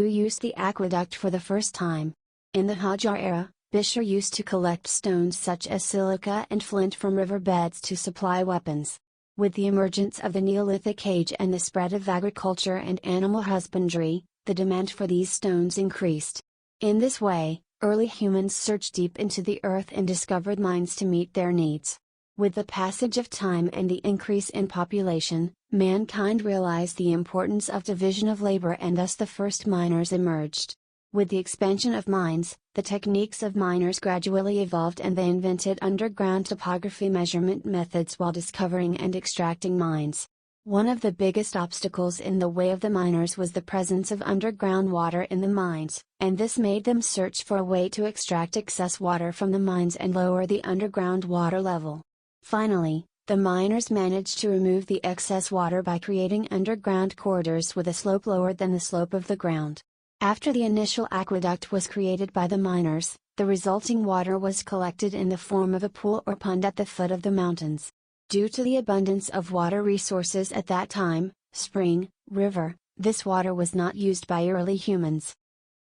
who used the aqueduct for the first time. In the Hajar era, Bishr used to collect stones such as silica and flint from riverbeds to supply weapons. With the emergence of the Neolithic Age and the spread of agriculture and animal husbandry, the demand for these stones increased. In this way, early humans searched deep into the earth and discovered mines to meet their needs. With the passage of time and the increase in population, mankind realized the importance of division of labor, and thus the first miners emerged. With the expansion of mines, the techniques of miners gradually evolved, and they invented underground topography measurement methods while discovering and extracting mines. One of the biggest obstacles in the way of the miners was the presence of underground water in the mines, and this made them search for a way to extract excess water from the mines and lower the underground water level. Finally, the miners managed to remove the excess water by creating underground corridors with a slope lower than the slope of the ground. After the initial aqueduct was created by the miners, the resulting water was collected in the form of a pool or pond at the foot of the mountains. Due to the abundance of water resources at that time, spring, river, this water was not used by early humans.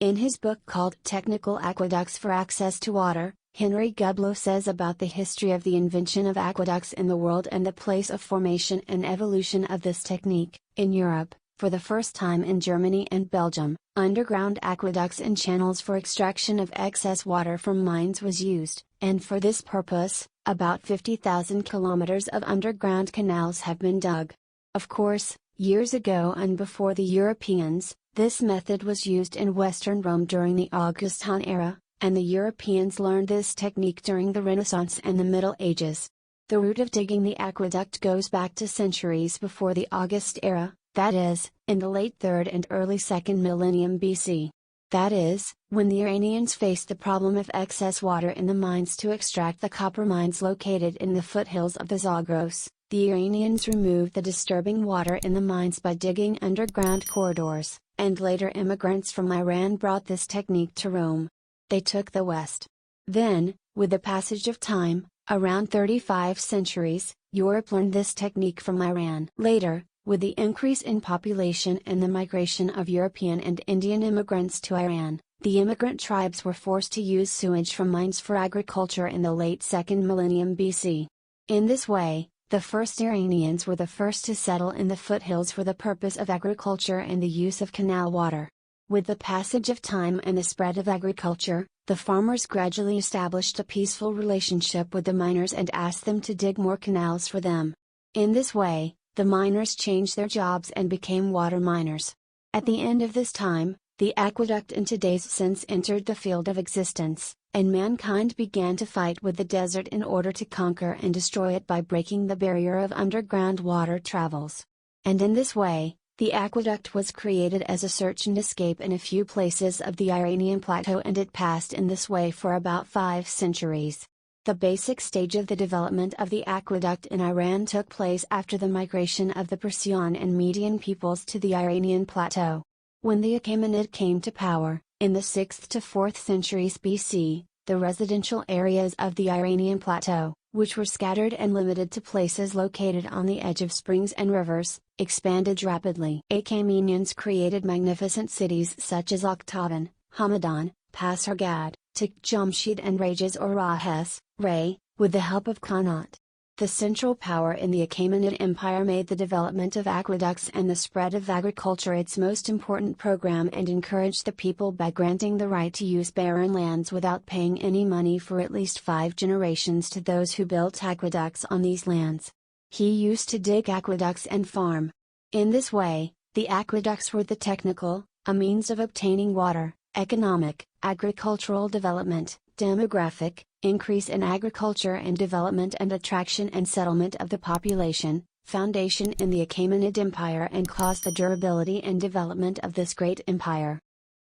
In his book called Technical Aqueducts for Access to Water, Henry Gublow says about the history of the invention of aqueducts in the world and the place of formation and evolution of this technique. In Europe, for the first time in Germany and Belgium, underground aqueducts and channels for extraction of excess water from mines was used, and for this purpose, about 50,000 kilometers of underground canals have been dug. Of course, years ago and before the Europeans, this method was used in Western Rome during the Augustan era, and the Europeans learned this technique during the Renaissance and the Middle Ages. The route of digging the aqueduct goes back to centuries before the August era, that is, in the late 3rd and early 2nd millennium BC. That is, when the Iranians faced the problem of excess water in the mines to extract the copper mines located in the foothills of the Zagros, the Iranians removed the disturbing water in the mines by digging underground corridors, and later immigrants from Iran brought this technique to Rome. They took the west. Then, with the passage of time, around 35 centuries, Europe learned this technique from Iran. Later, with the increase in population and the migration of European and Indian immigrants to Iran, the immigrant tribes were forced to use sewage from mines for agriculture in the late 2nd millennium BC. In this way, the first Iranians were the first to settle in the foothills for the purpose of agriculture and the use of canal water. With the passage of time and the spread of agriculture, the farmers gradually established a peaceful relationship with the miners and asked them to dig more canals for them. In this way, the miners changed their jobs and became water miners. At the end of this time, the aqueduct in today's sense entered the field of existence, and mankind began to fight with the desert in order to conquer and destroy it by breaking the barrier of underground water travels. And in this way, the aqueduct was created as a search and escape in a few places of the Iranian plateau, and it passed in this way for about 5 centuries. The basic stage of the development of the aqueduct in Iran took place after the migration of the Persian and Median peoples to the Iranian plateau. When the Achaemenid came to power, in the 6th to 4th centuries BC, the residential areas of the Iranian plateau, which were scattered and limited to places located on the edge of springs and rivers, expanded rapidly. Achaemenians created magnificent cities such as Akhtavan, Hamadan, Pasargad, Tikjamshid and Rages or Rahes, Ray, with the help of Qanat. The central power in the Achaemenid Empire made the development of aqueducts and the spread of agriculture its most important program, and encouraged the people by granting the right to use barren lands without paying any money for at least 5 generations to those who built aqueducts on these lands. He used to dig aqueducts and farm. In this way, the aqueducts were the technical, a means of obtaining water, economic, agricultural development, demographic, increase in agriculture and development, and attraction and settlement of the population, foundation in the Achaemenid Empire, and caused the durability and development of this great empire.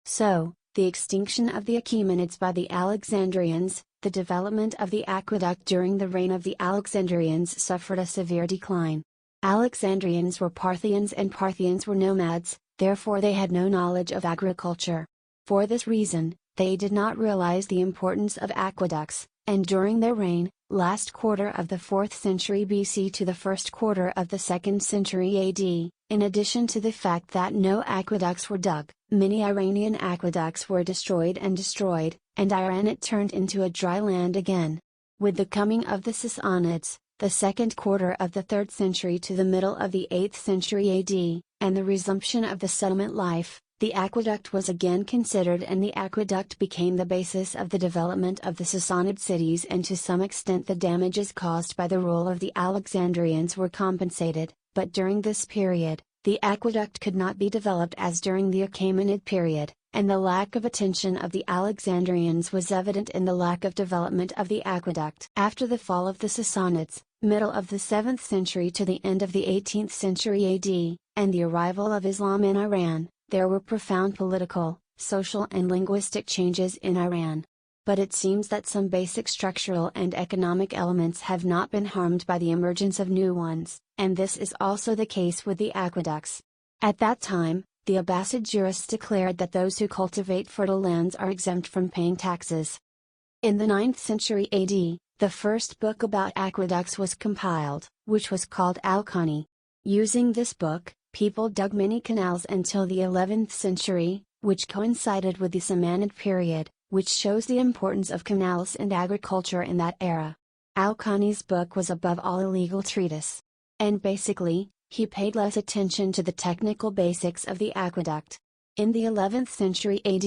So, the extinction of the Achaemenids by the Alexandrians, the development of the aqueduct during the reign of the Alexandrians suffered a severe decline. Alexandrians were Parthians and Parthians were nomads, therefore they had no knowledge of agriculture. For this reason, they did not realize the importance of aqueducts, and during their reign, last quarter of the 4th century BC to the first quarter of the 2nd century AD, in addition to the fact that no aqueducts were dug, many Iranian aqueducts were destroyed, and Iranian turned into a dry land again. With the coming of the Sassanids, the second quarter of the 3rd century to the middle of the 8th century AD, and the resumption of the settlement life, the aqueduct was again considered, and the aqueduct became the basis of the development of the Sassanid cities, and to some extent the damages caused by the rule of the Alexandrians were compensated, but during this period, the aqueduct could not be developed as during the Achaemenid period, and the lack of attention of the Alexandrians was evident in the lack of development of the aqueduct. After the fall of the Sassanids, middle of the 7th century to the end of the 18th century AD, and the arrival of Islam in Iran, there were profound political, social and linguistic changes in Iran. But it seems that some basic structural and economic elements have not been harmed by the emergence of new ones, and this is also the case with the aqueducts. At that time, the Abbasid jurists declared that those who cultivate fertile lands are exempt from paying taxes. In the 9th century AD, the first book about aqueducts was compiled, which was called Al-Khani. Using this book, people dug many canals until the 11th century, which coincided with the Samanid period, which shows the importance of canals and agriculture in that era. Al-Khani's book was above all a legal treatise. And basically, he paid less attention to the technical basics of the aqueduct. In the 11th century AD,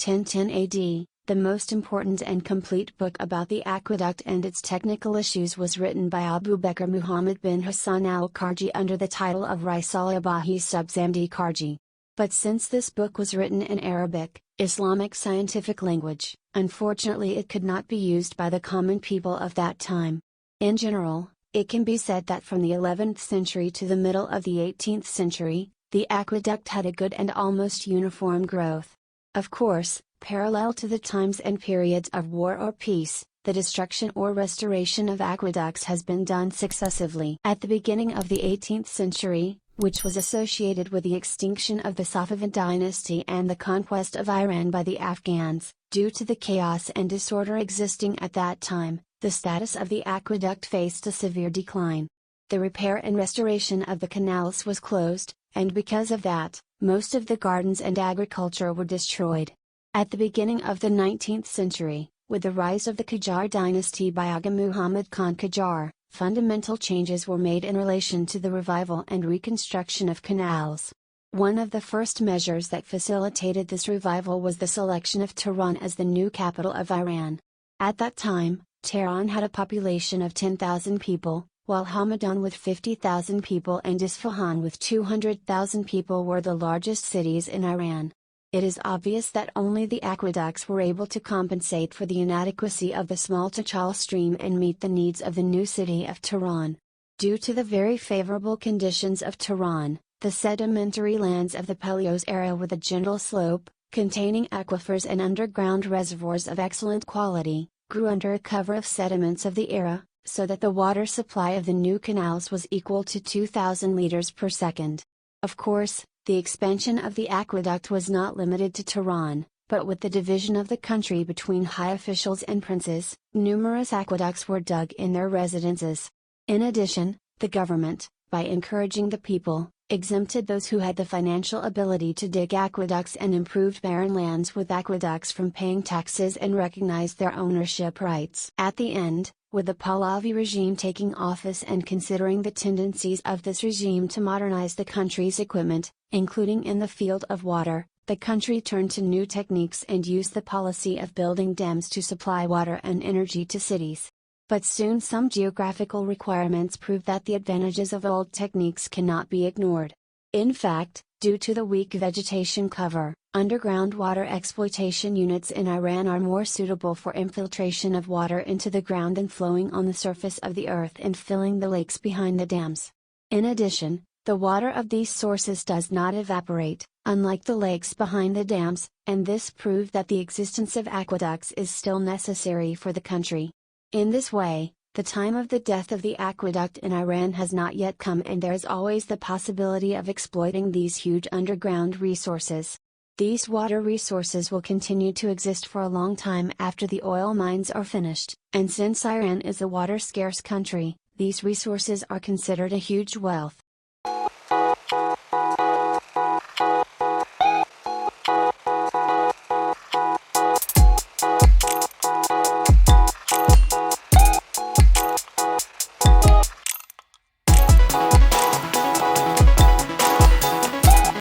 1010 AD, the most important and complete book about the aqueduct and its technical issues was written by Abu Bakr Muhammad bin Hassan al-Kharji under the title of Risala Bahi Subzamdi Kharji. But since this book was written in Arabic, Islamic scientific language, unfortunately it could not be used by the common people of that time. In general, it can be said that from the 11th century to the middle of the 18th century, the aqueduct had a good and almost uniform growth. Of course, parallel to the times and periods of war or peace, the destruction or restoration of aqueducts has been done successively. At the beginning of the 18th century, which was associated with the extinction of the Safavid dynasty and the conquest of Iran by the Afghans, due to the chaos and disorder existing at that time, the status of the aqueduct faced a severe decline. The repair and restoration of the canals was closed, and because of that, most of the gardens and agriculture were destroyed. At the beginning of the 19th century, with the rise of the Qajar dynasty by Aga Muhammad Khan Qajar, fundamental changes were made in relation to the revival and reconstruction of canals. One of the first measures that facilitated this revival was the selection of Tehran as the new capital of Iran. At that time, Tehran had a population of 10,000 people, while Hamadan with 50,000 people and Isfahan with 200,000 people were the largest cities in Iran. It is obvious that only the aqueducts were able to compensate for the inadequacy of the small Tachal stream and meet the needs of the new city of Tehran. Due to the very favorable conditions of Tehran, the sedimentary lands of the Paleos era with a gentle slope, containing aquifers and underground reservoirs of excellent quality, grew under a cover of sediments of the era, so that the water supply of the new canals was equal to 2,000 liters per second. Of course, the expansion of the aqueduct was not limited to Tehran, but with the division of the country between high officials and princes, numerous aqueducts were dug in their residences. In addition, the government, by encouraging the people, exempted those who had the financial ability to dig aqueducts and improved barren lands with aqueducts from paying taxes and recognized their ownership rights. At the end, with the Pahlavi regime taking office and considering the tendencies of this regime to modernize the country's equipment, including in the field of water, the country turned to new techniques and used the policy of building dams to supply water and energy to cities. But soon some geographical requirements proved that the advantages of old techniques cannot be ignored. In fact, due to the weak vegetation cover, underground water exploitation units in Iran are more suitable for infiltration of water into the ground than flowing on the surface of the earth and filling the lakes behind the dams. In addition, the water of these sources does not evaporate, unlike the lakes behind the dams, and this proved that the existence of aqueducts is still necessary for the country. In this way, the time of the death of the aqueduct in Iran has not yet come, and there is always the possibility of exploiting these huge underground resources. These water resources will continue to exist for a long time after the oil mines are finished, and since Iran is a water-scarce country, these resources are considered a huge wealth.